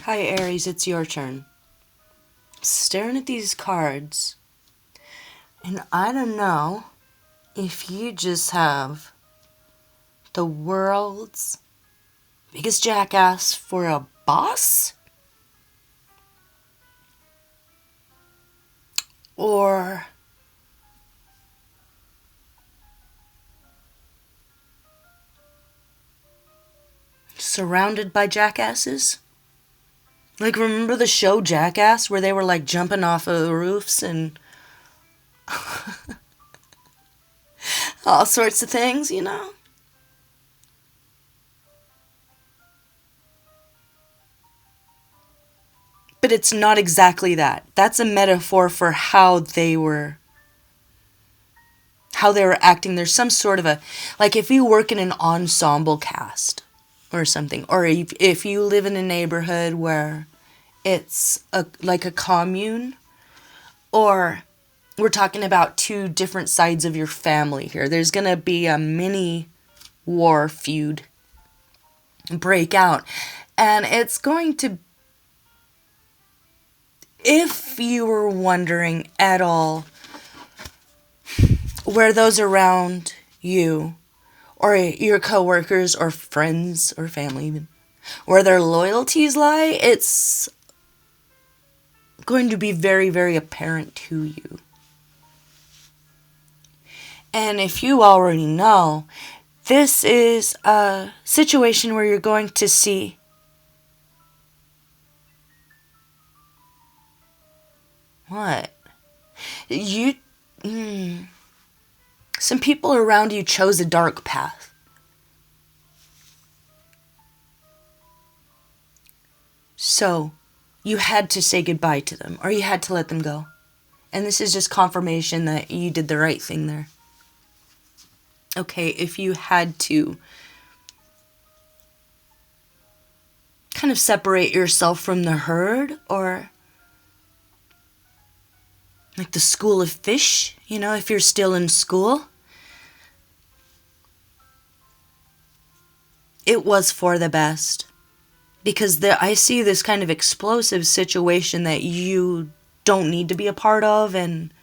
Hi Aries, it's your turn. Staring at these cards, and I don't know if you just have the world's biggest jackass for a boss, or surrounded by jackasses. Like, remember the show Jackass, where they were like jumping off of roofs and all sorts of things, you know? But it's not exactly that. That's a metaphor for how they were acting. There's some sort of like if you work in an ensemble cast or something, or if you live in a neighborhood where it's like a commune, or we're talking about two different sides of your family here. There's going to be a mini war feud break out. And it's going to, if you were wondering at all where those around you or your coworkers or friends or family even, where their loyalties lie, it's going to be very, very apparent to you. And if you already know, this is a situation where you're going to see what? Some people around you chose a dark path. So, you had to say goodbye to them, or you had to let them go. And this is just confirmation that you did the right thing there. Okay, if you had to kind of separate yourself from the herd, or like the school of fish, if you're still in school, it was for the best. Because I see this kind of explosive situation that you don't need to be a part of and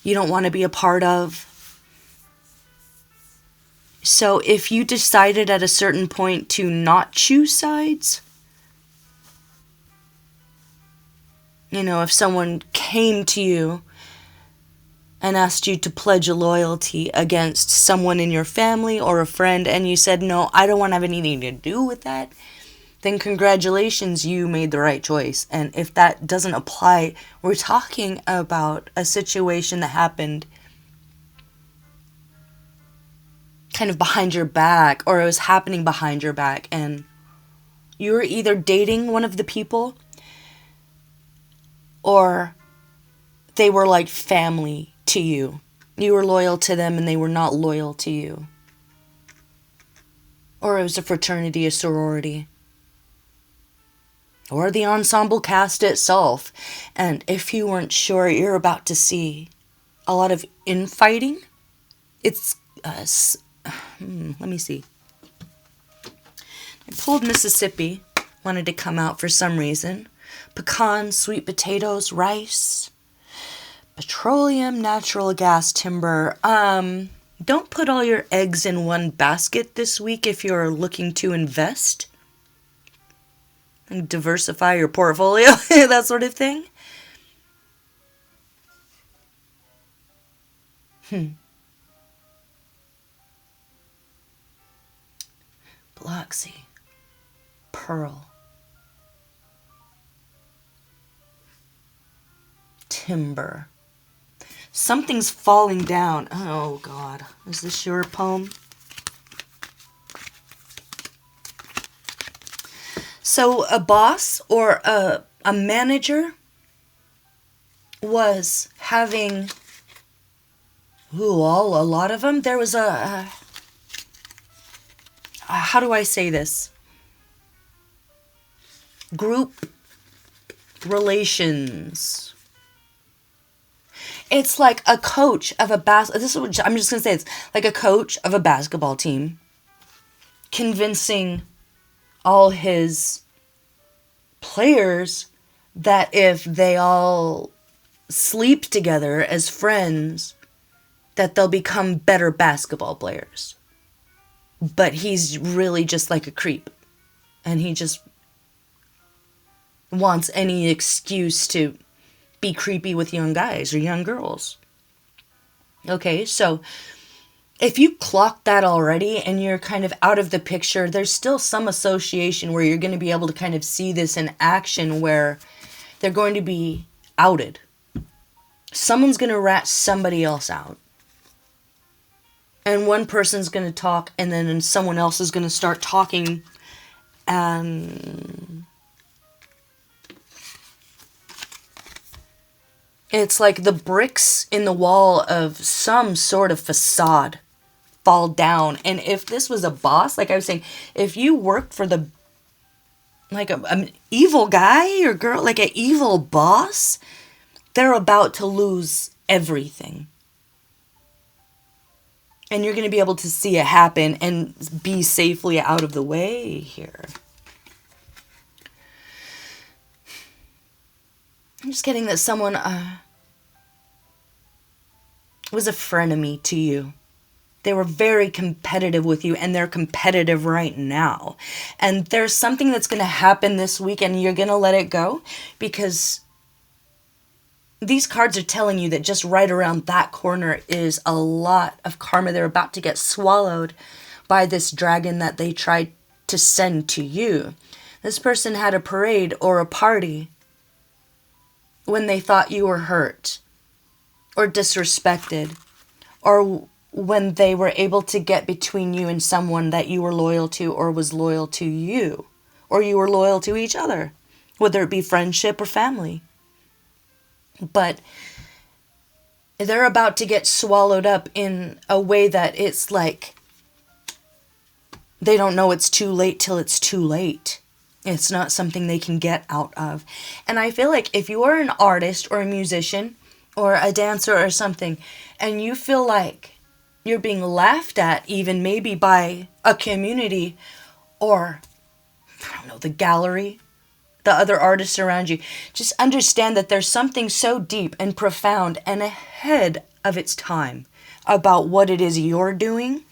you don't want to be a part of. So if you decided at a certain point to not choose sides, if someone came to you and asked you to pledge a loyalty against someone in your family or a friend, and you said, no, I don't want to have anything to do with that, then congratulations, you made the right choice. And if that doesn't apply, we're talking about a situation that happened kind of behind your back, or it was happening behind your back, and you were either dating one of the people or they were like family to you. You were loyal to them and they were not loyal to you. Or it was a fraternity, a sorority, or the ensemble cast itself. And if you weren't sure, you're about to see a lot of infighting. It's let me see. I pulled Mississippi, wanted to come out for some reason. Pecans, sweet potatoes, rice, petroleum, natural gas, timber. Don't put all your eggs in one basket this week if you're looking to invest and diversify your portfolio, that sort of thing. Biloxi, pearl, timber. Something's falling down. Oh, God. Is this your poem? So a boss or a manager was having, a lot of them. There was how do I say this? Group relations. It's like a coach of this is what I'm just going to say. It's like a coach of a basketball team convincing all his players that if they all sleep together as friends, that they'll become better basketball players. But he's really just like a creep. And he just wants any excuse to be creepy with young guys or young girls. Okay, so if you clock that already and you're kind of out of the picture, there's still some association where you're going to be able to kind of see this in action where they're going to be outed. Someone's going to rat somebody else out. And one person's going to talk, and then someone else is going to start talking, and it's like the bricks in the wall of some sort of facade fall down. And if this was a boss, like I was saying, if you work for the, like an evil guy or girl, like an evil boss, they're about to lose everything. And you're going to be able to see it happen and be safely out of the way here. I'm just getting that someone was a frenemy to you. They were very competitive with you, and they're competitive right now. And there's something that's going to happen this week, and you're going to let it go, because these cards are telling you that just right around that corner is a lot of karma. They're about to get swallowed by this dragon that they tried to send to you. This person had a parade or a party when they thought you were hurt or disrespected, or when they were able to get between you and someone that you were loyal to or was loyal to you, or you were loyal to each other, whether it be friendship or family. But they're about to get swallowed up in a way that it's like they don't know it's too late till it's too late. It's not something they can get out of. And I feel like if you are an artist or a musician or a dancer or something, and you feel like you're being laughed at, even maybe by a community or, I don't know, the gallery, the other artists around you, just understand that there's something so deep and profound and ahead of its time about what it is you're doing,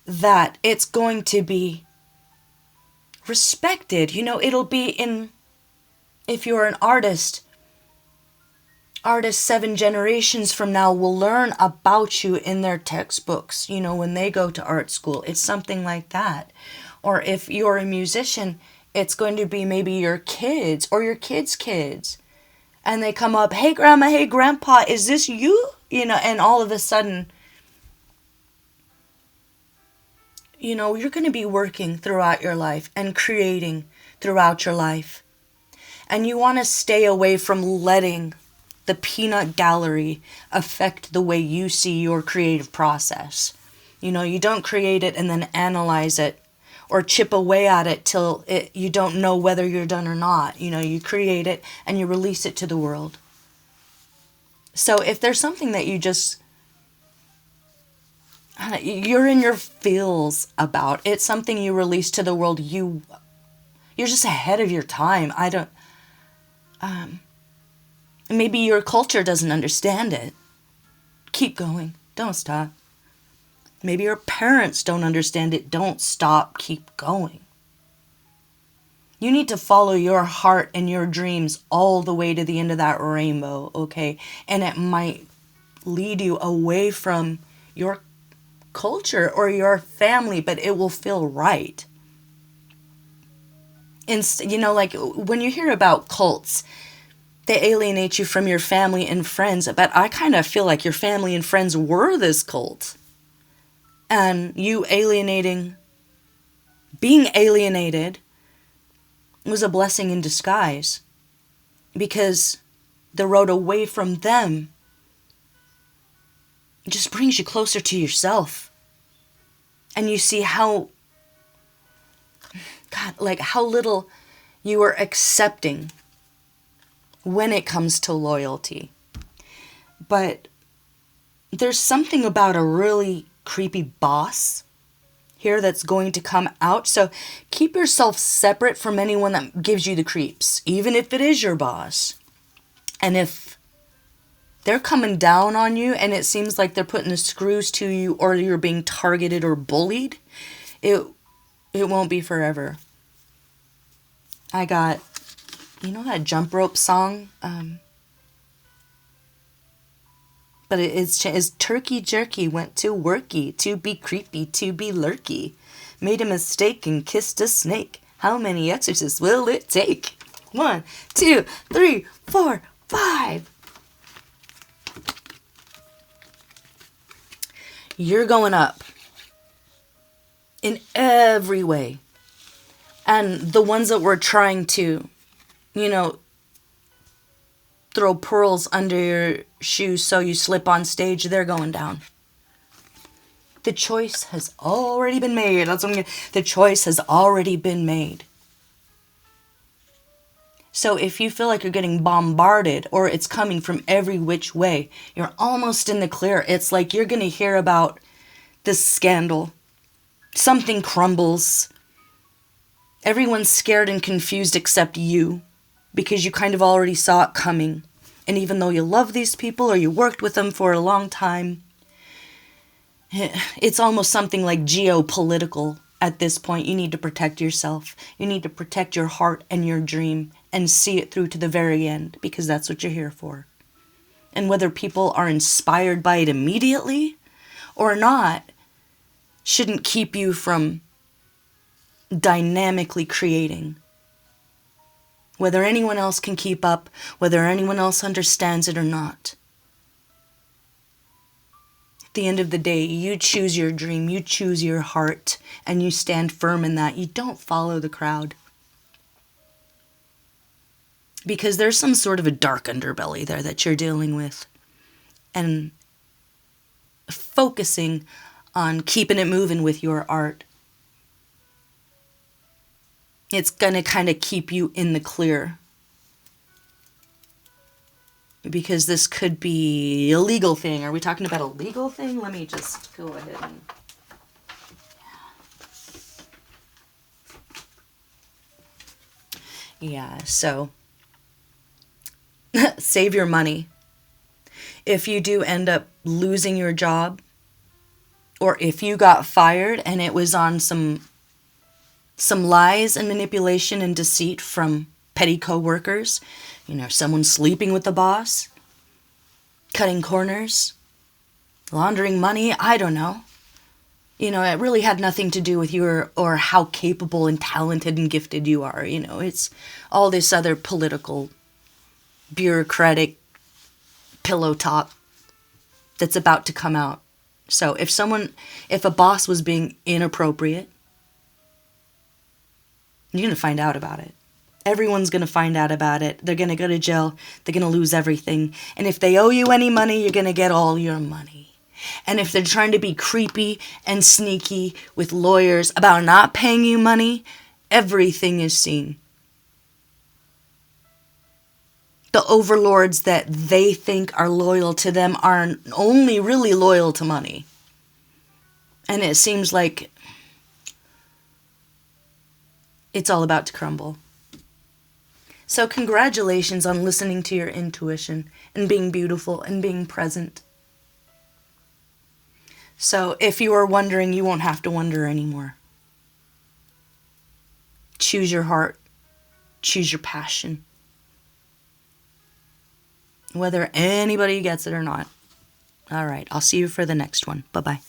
that it's going to be respected. You know, it'll be in, if you're an artists 7 generations from now will learn about you in their textbooks, you know, when they go to art school. It's something like that. Or if you're a musician, it's going to be maybe your kids or your kids' kids. And they come up, hey, grandma, hey, grandpa, is this you? You know, and all of a sudden, you know, you're going to be working throughout your life and creating throughout your life. And you want to stay away from letting the peanut gallery affect the way you see your creative process. You know, you don't create it and then analyze it or chip away at it till you don't know whether you're done or not. You know, you create it and you release it to the world. So if there's something that you just, you're in your feels about, it's something you release to the world, you're just ahead of your time. Maybe your culture doesn't understand it. Keep going. Don't stop. Maybe your parents don't understand it. Don't stop. Keep going. You need to follow your heart and your dreams all the way to the end of that rainbow, okay? And it might lead you away from your culture or your family, but it will feel right. You know, like when you hear about cults, they alienate you from your family and friends, but I kind of feel like your family and friends were this cult. And you being alienated was a blessing in disguise, because the road away from them just brings you closer to yourself. And you see how, God, like how little you are accepting when it comes to loyalty. But there's something about a really creepy boss here that's going to come out. So keep yourself separate from anyone that gives you the creeps, even if it is your boss. And if they're coming down on you and it seems like they're putting the screws to you, or you're being targeted or bullied, it won't be forever. I got, you know that jump rope song? But it's turkey jerky went to worky, to be creepy, to be lurky. Made a mistake and kissed a snake. How many exorcists will it take? 1, 2, 3, 4, 5. You're going up in every way. And the ones that were trying to, throw pearls under your shoes so you slip on stage, they're going down. The choice has already been made. The choice has already been made. So if you feel like you're getting bombarded or it's coming from every which way, you're almost in the clear. It's like you're going to hear about this scandal. Something crumbles. Everyone's scared and confused except you, because you kind of already saw it coming. And even though you love these people or you worked with them for a long time, it's almost something like geopolitical at this point. You need to protect yourself. You need to protect your heart and your dream and see it through to the very end, because that's what you're here for. And whether people are inspired by it immediately or not shouldn't keep you from dynamically creating. Whether anyone else can keep up, whether anyone else understands it or not. At the end of the day, you choose your dream, you choose your heart, and you stand firm in that. You don't follow the crowd. Because there's some sort of a dark underbelly there that you're dealing with. And focusing on keeping it moving with your art, it's going to kind of keep you in the clear. Because this could be a legal thing. Are we talking about a legal thing? Let me just go ahead and... Yeah, so save your money. If you do end up losing your job, or if you got fired and it was on some lies and manipulation and deceit from petty co-workers, someone sleeping with the boss, cutting corners, laundering money, I don't know. It really had nothing to do with you or how capable and talented and gifted you are. It's all this other political, bureaucratic pillow talk that's about to come out. So if a boss was being inappropriate, you're going to find out about it. Everyone's going to find out about it. They're going to go to jail. They're going to lose everything. And if they owe you any money, you're going to get all your money. And if they're trying to be creepy and sneaky with lawyers about not paying you money, everything is seen. The overlords that they think are loyal to them are only really loyal to money. And it seems like it's all about to crumble. So congratulations on listening to your intuition and being beautiful and being present. So if you are wondering, you won't have to wonder anymore. Choose your heart. Choose your passion. Whether anybody gets it or not. All right, I'll see you for the next one. Bye-bye.